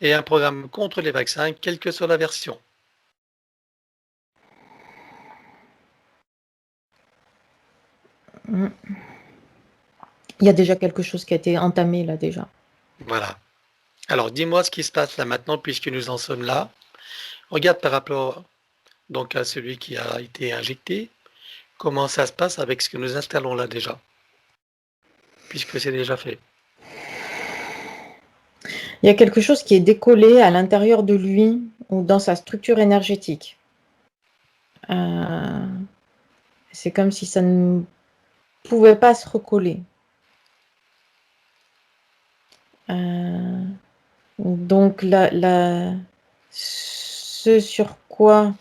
et un programme contre les vaccins, quelle que soit la version. Mm. Il y a déjà quelque chose qui a été entamé là déjà. Voilà. Alors, dis-moi ce qui se passe là maintenant, puisque nous en sommes là. Regarde par rapport donc à celui qui a été injecté, comment ça se passe avec ce que nous installons là déjà, puisque c'est déjà fait. Il y a quelque chose qui est décollé à l'intérieur de lui ou dans sa structure énergétique. Euh, c'est comme si ça ne pouvait pas se recoller. Euh, donc, ce sur quoi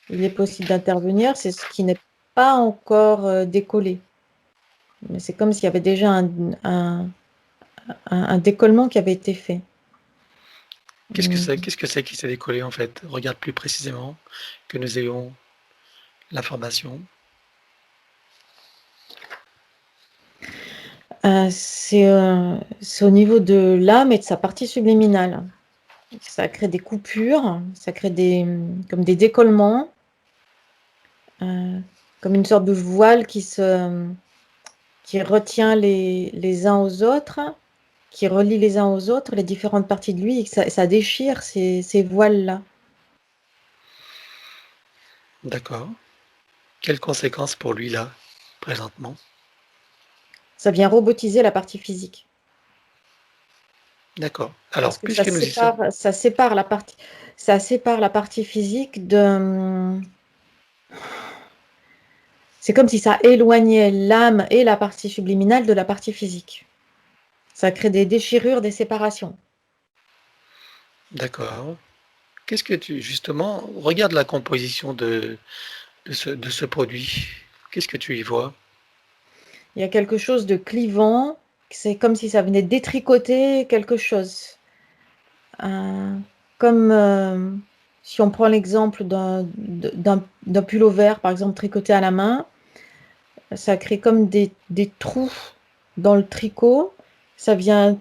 il est possible d'intervenir, c'est ce qui n'est pas encore décollé. Mais c'est comme s'il y avait déjà un décollement qui avait été fait. Qu'est-ce que Mm. c'est Qu'est-ce que c'est qui s'est décollé en fait? Regarde plus précisément, que nous ayons l'information. C'est au niveau de l'âme et de sa partie subliminale. Ça crée des coupures, ça crée comme des décollements, euh, comme une sorte de voile qui retient les uns aux autres, qui relie les uns aux autres, les différentes parties de lui, et que ça déchire ces voiles-là. D'accord. Quelles conséquences pour lui là, présentement? Ça vient robotiser la partie physique. D'accord. Parce Alors, que ça puisque nous y sommes, sépare, ça sépare la partie physique de. C'est comme si ça éloignait l'âme et la partie subliminale de la partie physique. Ça crée des déchirures, des séparations. d'accord. Qu'est-ce que tu, justement, regarde la composition de ce produit. Qu'est-ce que tu y vois? Il y a quelque chose de clivant, c'est comme si ça venait détricoter quelque chose. Euh, comme si on prend l'exemple d'un pull-over, par exemple, tricoté à la main, ça crée comme des trous dans le tricot. Ça vient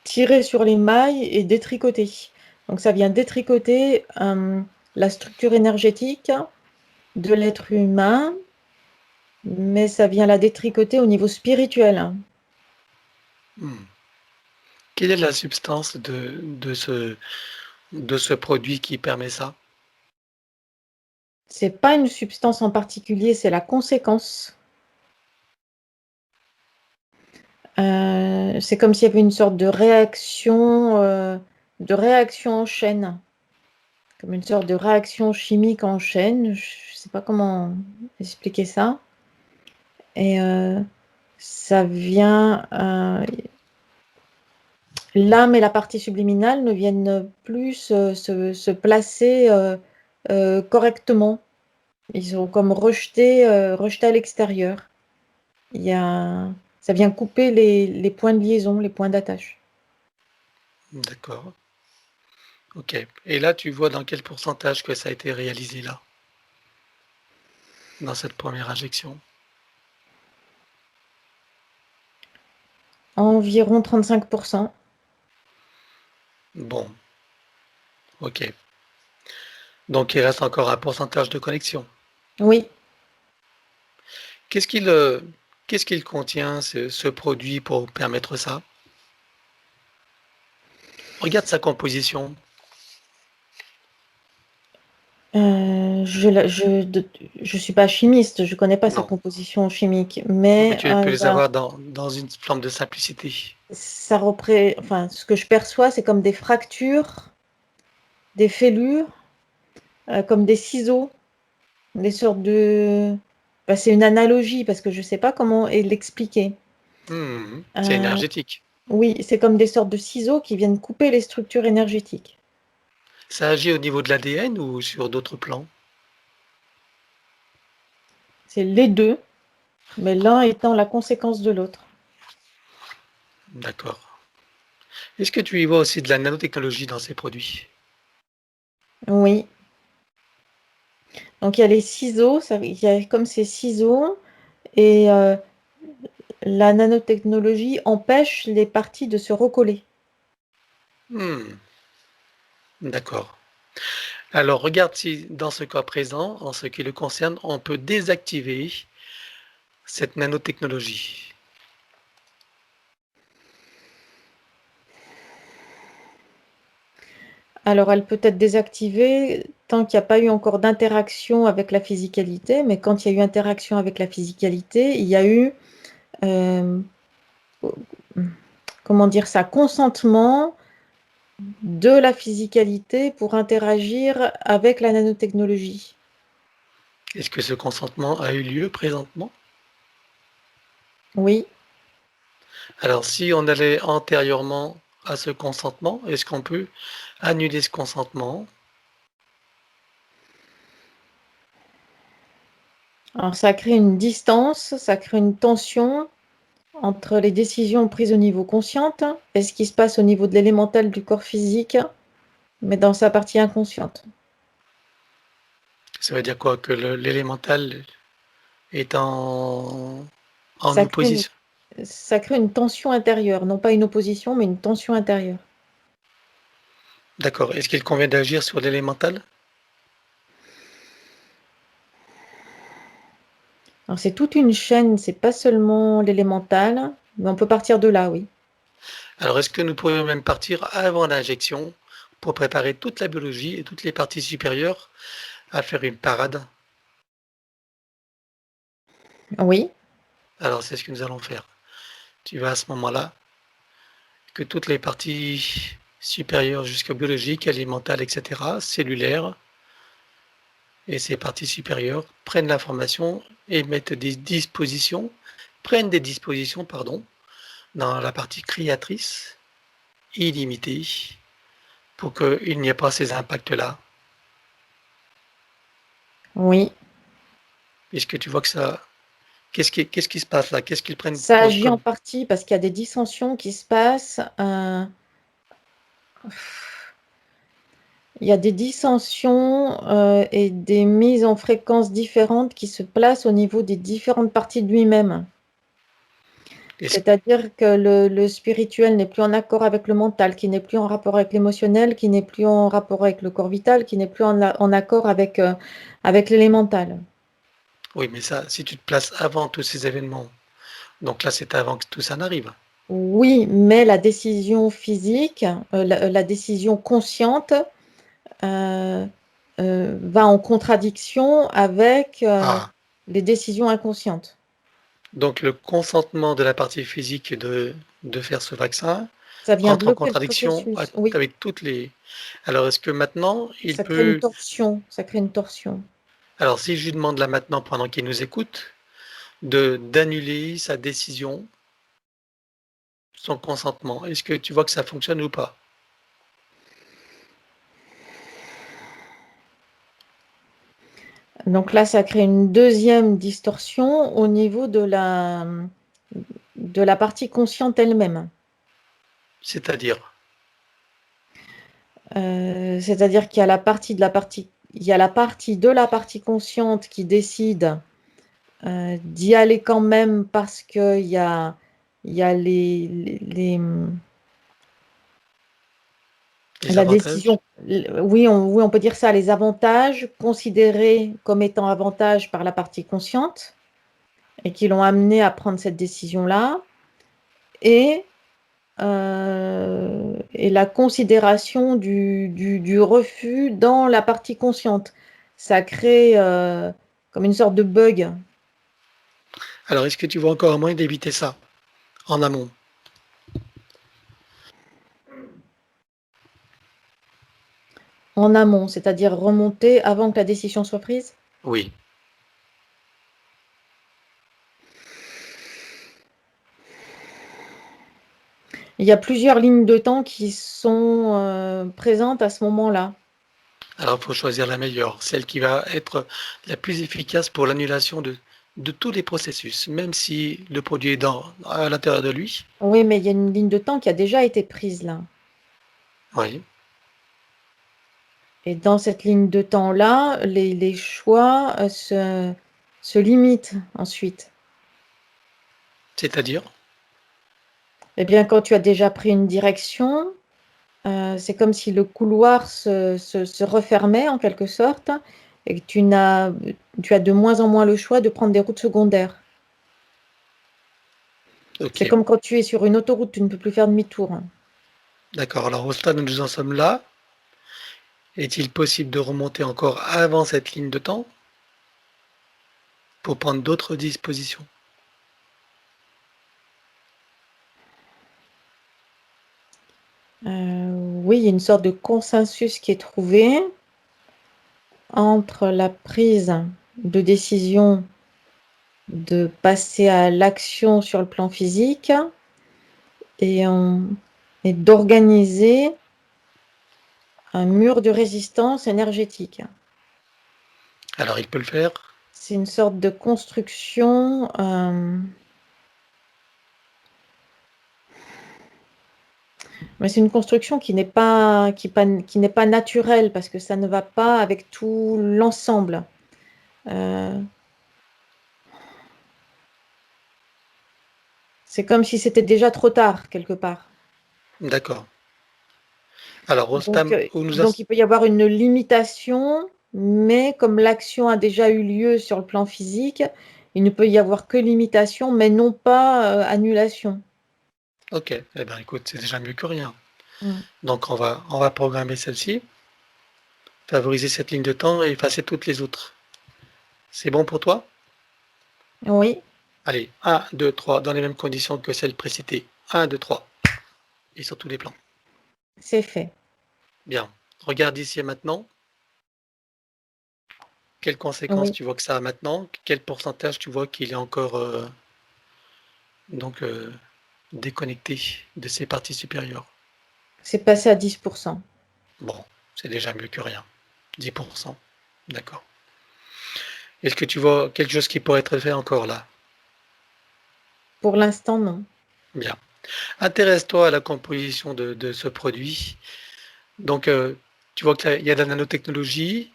tirer sur les mailles et détricoter. Donc ça vient détricoter la structure énergétique de l'être humain, mais ça vient la détricoter au niveau spirituel. Hmm. Quelle est la substance de ce produit qui permet ça? C'est pas une substance en particulier, c'est la conséquence. C'est comme s'il y avait une sorte de réaction en chaîne, comme une sorte de réaction chimique en chaîne. Je sais pas comment expliquer ça. Et ça vient, l'âme et la partie subliminale ne viennent plus se placer correctement. Ils sont comme rejetés à l'extérieur. Il y a, ça vient couper les points de liaison, les points d'attache. D'accord. Ok. Et là, tu vois dans quel pourcentage que ça a été réalisé là, dans cette première injection? Environ 35%. Bon, ok. Donc il reste encore un pourcentage de connexion. Oui. Qu'est-ce qu'il qu'est-ce qu'il contient, ce produit, pour permettre ça? Regarde sa composition. Je suis pas chimiste, je connais pas sa Non. composition chimique, Mais mais tu peux les avoir dans une forme de simplicité. enfin, ce que je perçois, c'est comme des fractures, des fêlures, comme des ciseaux, des sortes de. Bah, c'est une analogie parce que je sais pas comment l'expliquer. C'est Euh, énergétique. oui, c'est comme des sortes de ciseaux qui viennent couper les structures énergétiques. Ça agit au niveau de l'ADN ou sur d'autres plans? C'est les deux, mais l'un étant la conséquence de l'autre. D'accord. Est-ce que tu y vois aussi de la nanotechnologie dans ces produits? Oui. Donc il y a les ciseaux, il y a comme ces ciseaux, et la nanotechnologie empêche les parties de se recoller. Hmm. D'accord. Alors, regarde si dans ce cas présent, en ce qui le concerne, on peut désactiver cette nanotechnologie. Alors, elle peut être désactivée tant qu'il n'y a pas eu encore d'interaction avec la physicalité, mais quand il y a eu interaction avec la physicalité, il y a eu, comment dire ça, consentement de la physicalité pour interagir avec la nanotechnologie. Est-ce que ce consentement a eu lieu présentement? Oui. Alors, si on allait antérieurement à ce consentement, est-ce qu'on peut annuler ce consentement? Alors, ça crée une distance, ça crée une tension entre les décisions prises au niveau consciente et ce qui se passe au niveau de l'élémental du corps physique, mais dans sa partie inconsciente. Ça veut dire quoi? Que l'élémental est en Ça crée opposition? ça crée une tension intérieure, non pas une opposition, mais une tension intérieure. D'accord. Est-ce qu'il convient d'agir sur l'élémental? Alors, c'est toute une chaîne, c'est pas seulement l'élémental, mais on peut partir de là, oui. Alors, est-ce que nous pourrions même partir avant l'injection pour préparer toute la biologie et toutes les parties supérieures à faire une parade? Oui, Alors, c'est ce que nous allons faire. Tu vas à ce moment-là que toutes les parties supérieures jusqu'au biologique, alimentales, etc., cellulaires, et ces parties supérieures prennent l'information et mettent des dispositions, prennent des dispositions, pardon, dans la partie créatrice illimitée pour qu'il n'y ait pas ces impacts-là. oui. Puisque tu vois que ça, qu'est-ce qui se passe là? Qu'est-ce qu'ils prennent Ça agit en comme... partie parce qu'il y a des dissensions qui se passent. Il y a des dissensions et des mises en fréquence différentes qui se placent au niveau des différentes parties de lui-même. C'est-à-dire que le spirituel n'est plus en accord avec le mental, qui n'est plus en rapport avec l'émotionnel, qui n'est plus en rapport avec le corps vital, qui n'est plus en accord avec l'élémental. Oui, mais ça, si tu te places avant tous ces événements, donc là, c'est avant que tout ça n'arrive. Oui, mais la décision physique, la décision consciente euh, va en contradiction avec Ah, les décisions inconscientes. donc le consentement de la partie physique de faire ce vaccin Ça vient entre en bloquer le contradiction processus. Oui, avec toutes les... Alors, est-ce que maintenant, il ça crée une peut... torsion. Ça crée une torsion. Alors, si je lui demande là maintenant, pendant qu'il nous écoute, de d'annuler sa décision, son consentement, est-ce que tu vois que ça fonctionne ou pas? Donc là, ça crée une deuxième distorsion au niveau de la partie consciente elle-même. C'est-à-dire, C'est-à-dire qu'il y a il y a la partie de la partie consciente qui décide d'y aller quand même parce il y a les la avantages? décision. Oui, on peut dire ça, les avantages considérés comme étant avantages par la partie consciente et qui l'ont amené à prendre cette décision-là. Et et la considération du refus dans la partie consciente. Ça crée comme une sorte de bug Alors, est-ce que tu vois encore un moyen d'éviter ça en amont? en amont, c'est-à-dire remonter avant que la décision soit prise. Oui. Il y a plusieurs lignes de temps qui sont présentes à ce moment-là. Alors, il faut choisir la meilleure, celle qui va être la plus efficace pour l'annulation de tous les processus, même si le produit est à l'intérieur de lui. Oui, mais il y a une ligne de temps qui a déjà été prise là. Oui. Et dans cette ligne de temps-là, les choix se limitent ensuite. C'est-à-dire, Eh bien, quand tu as déjà pris une direction, c'est comme si le couloir se refermait en quelque sorte et que tu as de moins en moins le choix de prendre des routes secondaires. C'est Ok, comme quand tu es sur une autoroute, tu ne peux plus faire demi-tour. d'accord. Alors au stade où nous en sommes là, est-il possible de remonter encore avant cette ligne de temps pour prendre d'autres dispositions? Oui, il y a une sorte de consensus qui est trouvé entre la prise de décision de passer à l'action sur le plan physique et, et d'organiser un mur de résistance énergétique. Alors il peut le faire? C'est une sorte de construction, mais c'est une construction qui n'est pas, qui n'est pas naturelle parce que ça ne va pas avec tout l'ensemble. C'est comme si c'était déjà trop tard quelque part. D'accord. Alors au Donc, stade où nous en... donc il peut y avoir une limitation, mais comme l'action a déjà eu lieu sur le plan physique, il ne peut y avoir que limitation, mais non pas annulation. Ok, eh ben écoute, c'est déjà mieux que rien. Mm. Donc on va programmer celle-ci, favoriser cette ligne de temps et effacer toutes les autres. C'est bon pour toi? Oui, Allez, 1, 2, 3, dans les mêmes conditions que celles précitées. 1, 2, 3. Et sur tous les plans. c'est fait. Bien. Regarde ici et maintenant. Quelles conséquences Oui, tu vois que ça a maintenant? Quel pourcentage tu vois qu'il est encore donc déconnecté de ses parties supérieures? c'est passé à 10%. Bon, c'est déjà mieux que rien. 10%. D'accord. Est-ce que tu vois quelque chose qui pourrait être fait encore là? Pour l'instant, non. Bien. Intéresse-toi à la composition de ce produit. Donc, tu vois qu'il y a de la nanotechnologie.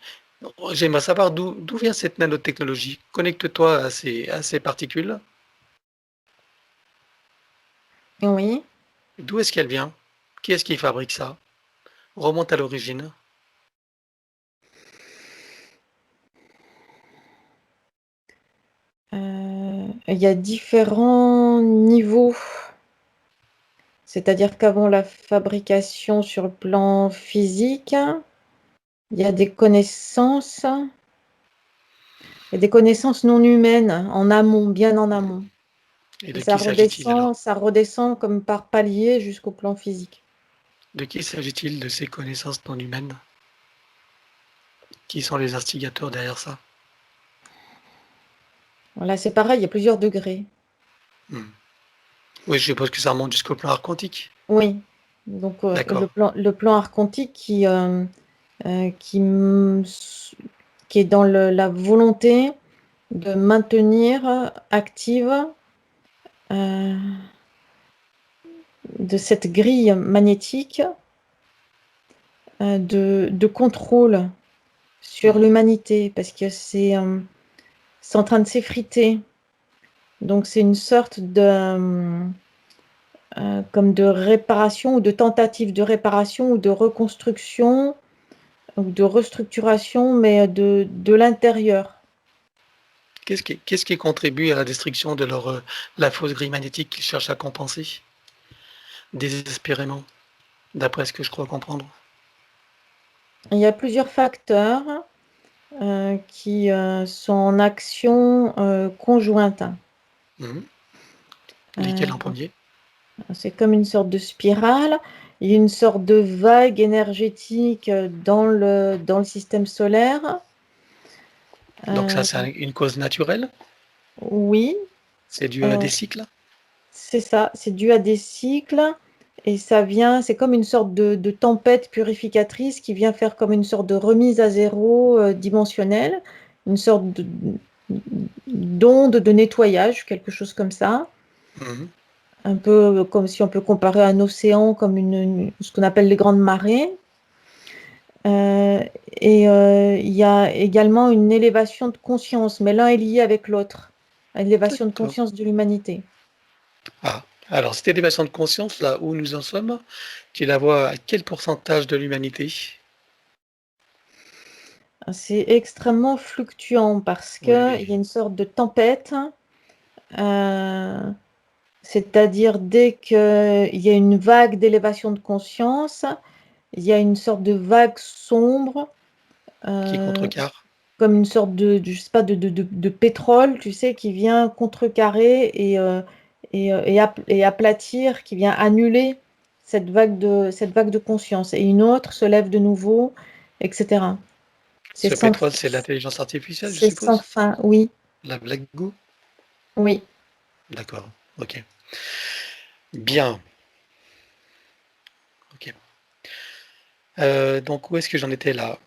J'aimerais savoir d'où vient cette nanotechnologie. Connecte-toi à ces particules. Oui. D'où est-ce qu'elle vient? Qui est-ce qui fabrique ça? Remonte à l'origine. Il y a différents niveaux. C'est-à-dire qu'avant la fabrication sur le plan physique, il y a des connaissances, non humaines en amont, bien en amont. Et Et de qui s'agit-il alors? ça redescend comme par palier jusqu'au plan physique. De qui s'agit-il de ces connaissances non humaines? Qui sont les instigateurs derrière ça? Voilà, c'est pareil, il y a plusieurs degrés. Hmm. Oui, je suppose que ça remonte jusqu'au plan quantique. Oui, donc D'accord. le plan archontique euh, qui, m- qui est dans la volonté de maintenir active euh, de cette grille magnétique de contrôle sur Hmm. l'humanité, parce que c'est en train de s'effriter. Donc c'est une sorte comme de réparation ou de tentative de réparation ou de reconstruction ou de restructuration, mais de l'intérieur. Qu'est-ce qui contribue à la destruction de la fausse grille magnétique qu'ils cherchent à compenser? Désespérément, d'après ce que je crois comprendre. Il y a plusieurs facteurs qui sont en action conjointe. Mhm. Lesquels en Euh, premier? c'est comme une sorte de spirale. Il y a une sorte de vague énergétique dans le système solaire. Donc ça, Euh, c'est une cause naturelle? oui, C'est dû à euh, des cycles? c'est ça. C'est dû à des cycles et ça vient, c'est comme une sorte de tempête purificatrice qui vient faire comme une sorte de remise à zéro dimensionnelle, une sorte d'onde de nettoyage, quelque chose comme ça. Mhm. Un peu comme si on peut comparer un océan comme ce qu'on appelle les grandes marées. Euh, il y a également une élévation de conscience, mais l'un est lié avec l'autre, l'élévation de D'accord. conscience de l'humanité. Ah. Alors, cette élévation de conscience, là où nous en sommes, tu la vois à quel pourcentage de l'humanité? C'est extrêmement fluctuant parce qu'il Oui, y a une sorte de tempête, c'est-à-dire dès qu'il y a une vague d'élévation de conscience, il y a une sorte de vague sombre, qui euh, contrecarre. comme une sorte je sais pas, de pétrole, tu sais, qui vient contrecarrer et aplatir, qui vient annuler cette vague de conscience. Et une autre se lève de nouveau, etc. C'est Ce sans, pétrole, c'est l'intelligence artificielle, je c'est sans suppose? fin, oui, La Black Goo? oui. D'accord, ok. Bien, ok. Donc, où est-ce que j'en étais là?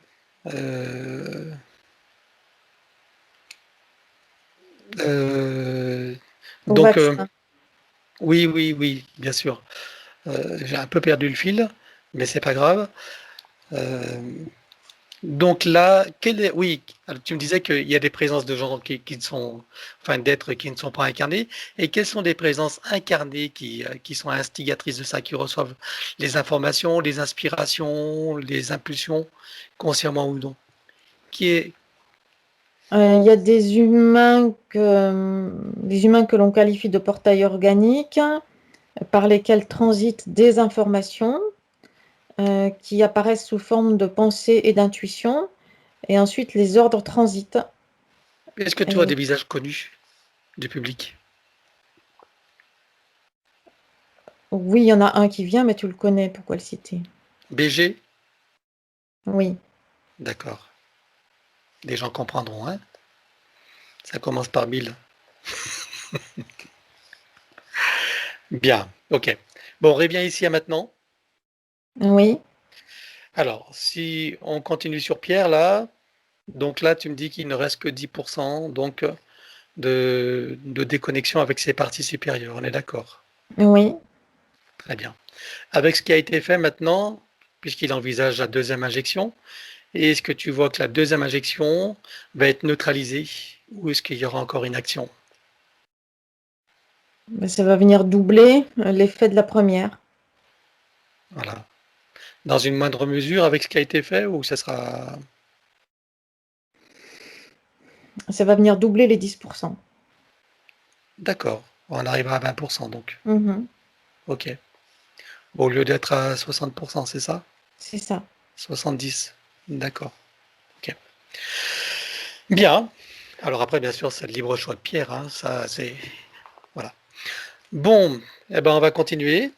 Euh, euh, Au donc, vaccin. oui, oui, oui, bien sûr. J'ai un peu perdu le fil, mais c'est pas grave. Euh, donc là, oui, alors tu me disais qu'il y a des présences de gens qui sont, enfin d'êtres qui ne sont pas incarnés, et quelles sont des présences incarnées qui sont instigatrices de ça, qui reçoivent les informations, les inspirations, les impulsions, consciemment ou non? Qui est, Il y a des humains que l'on qualifie de portails organiques, par lesquels transitent des informations qui apparaissent sous forme de pensée et d'intuition, et ensuite les ordres transitent. est-ce que tu as Et des visages connus du public? oui, il y en a un qui vient, mais tu le connais, pourquoi le citer? BG? Oui, D'accord. Des gens comprendront, hein? Ça commence par 1000. Bien, ok. Bon, on revient ici à maintenant. oui, Alors, si on continue sur Pierre, là, donc là, tu me dis qu'il ne reste que 10% donc, de déconnexion avec ses parties supérieures. On est d'accord? oui. Très bien. Avec ce qui a été fait maintenant, puisqu'il envisage la deuxième injection, est-ce que tu vois que la deuxième injection va être neutralisée ou est-ce qu'il y aura encore une action? Ben, ça va venir doubler l'effet de la première. Voilà. Dans une moindre mesure avec ce qui a été fait ou ça sera... Ça va venir doubler les 10%. D'accord. On arrivera à 20% donc. Mhm, Ok. Au lieu d'être à 60%, c'est ça? c'est ça. 70. D'accord. Ok. Bien. Alors après, bien sûr, c'est le libre choix de Pierre, hein, ça c'est. Voilà. Bon, eh ben on va continuer.